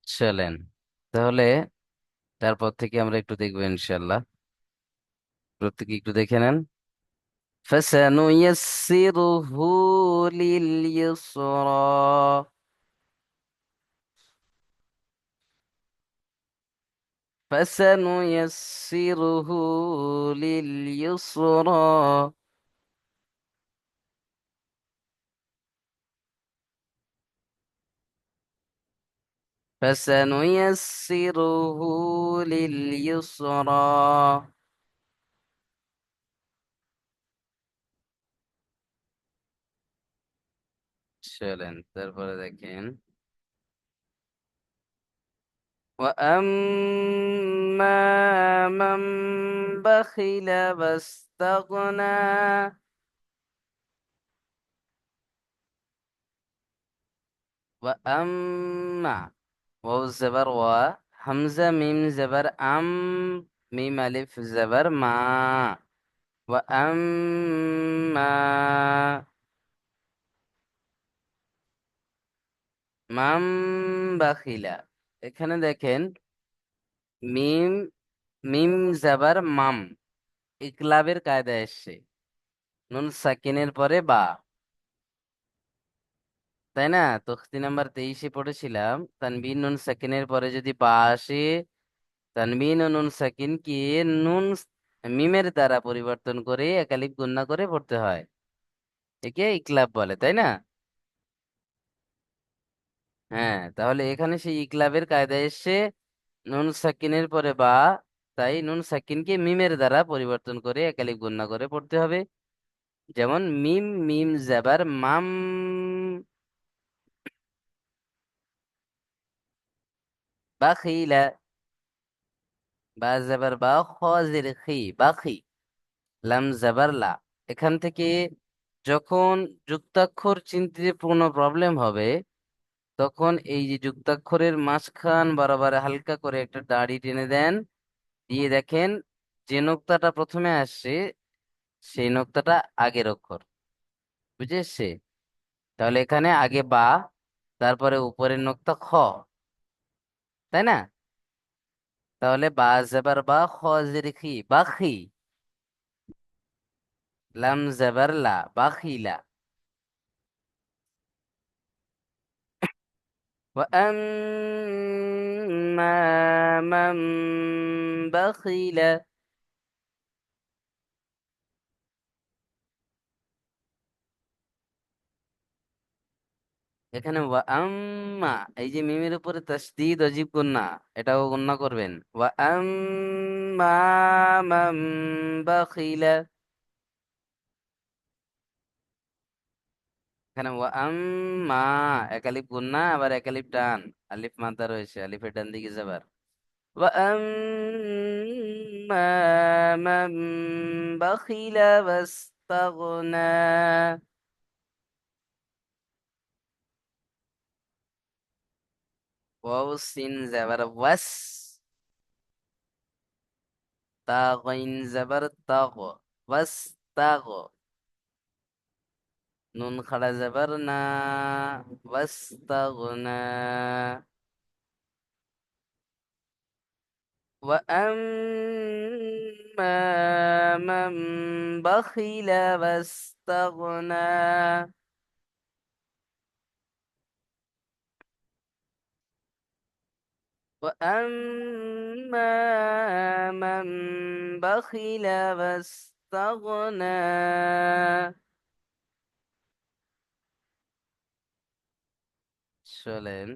চলেন তাহলে তারপর থেকে আমরা একটু দেখবো ইনশাল্লাহ। প্রত্যেকে একটু দেখে নেন। فسنيسره لليسرى. فسنيسره لليسرى. فسنيسره لليسرى. চলেন তারপরে দেখেন। وأما من بخل واستغنى. وأما واو زبر و، همزة ميم زبر أم، ميم ألف زبر ما. وأما মাম বাখিলা। এখানে দেখেন মিম, মিম জাবার মাম, ইকলাবের কায়দা এসছে, নুন সাকিনের পরে বা, তাই না? তো 3 নাম্বার 23-এ পড়েছিলাম তানবিন নুন সাকিনের পরে যদি বা আসে, তানবিন ও নুন সাকিন কি নুন মিমের দ্বারা পরিবর্তন করে একালিফ গুণনা করে পড়তে হয়। একে ইকলাব বলে, তাই না? হ্যাঁ, তাহলে এখানে সেই ইকলাবের কায়দা এসছে নুন সাকিনের পরে বা, তাই নুন সাকিনকে মিমের দ্বারা পরিবর্তন করে একালিফ গুণনা করে পড়তে হবে। যেমন মিম মিম জাবার মাম, বাখিলা। বা জাবার বা, খ জের খি, বাখি। লাম জাবার লা। এখান থেকে যখন যুক্তাক্ষর চিনতে কোনো প্রবলেম হবে, তখন এই যে যুক্তাক্ষরের মাঝখান বরাবর হালকা করে একটা দাড়ি টেনে দেন, দিয়ে দেখেন যে নোক্তাটা প্রথমে আসছে সেই নোক্তাটা আগের অক্ষর, বুঝে এসছে? তাহলে এখানে আগে বা, তারপরে উপরের নোক্তা খ, তাই না? তাহলে বা জাবার বা, খ জের খি, বাখি। লাম জাবার লা, বাখিলা। وأما من بخل. এখানে ওয়াম্মা, এই যে মিমের উপরে তাসদীদ অজীব গুন্না, এটাও গুন্না করবেন। ওয়াম্মা মান বাখিলা। এখানে ওয়াম্মা, একালিফ গুন্না আবার একালিফ টান, আলিফ মাদ্দা রয়েছে, আলিফের ডান দিকে যাবার। ওয়াম্মা মান বাখিলা ওয়াস্তাগনা। ওয়াও সিন যাবার ওয়াস, তা গইন যাবার তাগ, ওয়াস্তাগ। নুন খাড়া যাবার না, ওয়াস্তাগনা। وأما من بخل واستغنى. وأما من بخل واستغنى. চলেন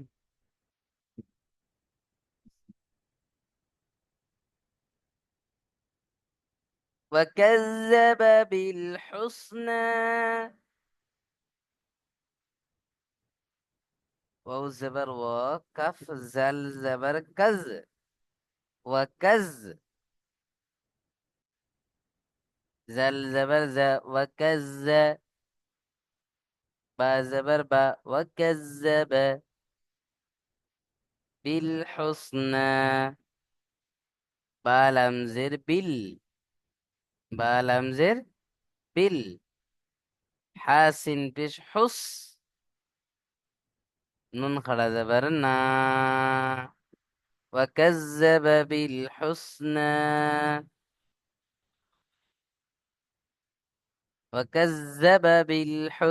وكذب بالحسنى. واو زبر و، كف زل زبر كز، وكز. زل زبر ز، وكز. با زبر با، وكذب بالحسنى. با لام زر بال، با لام زر بال. حاسن پیش حس، নুন খাড়া যাবার না। وكذب بالحسنى. وكذب بالحسنى.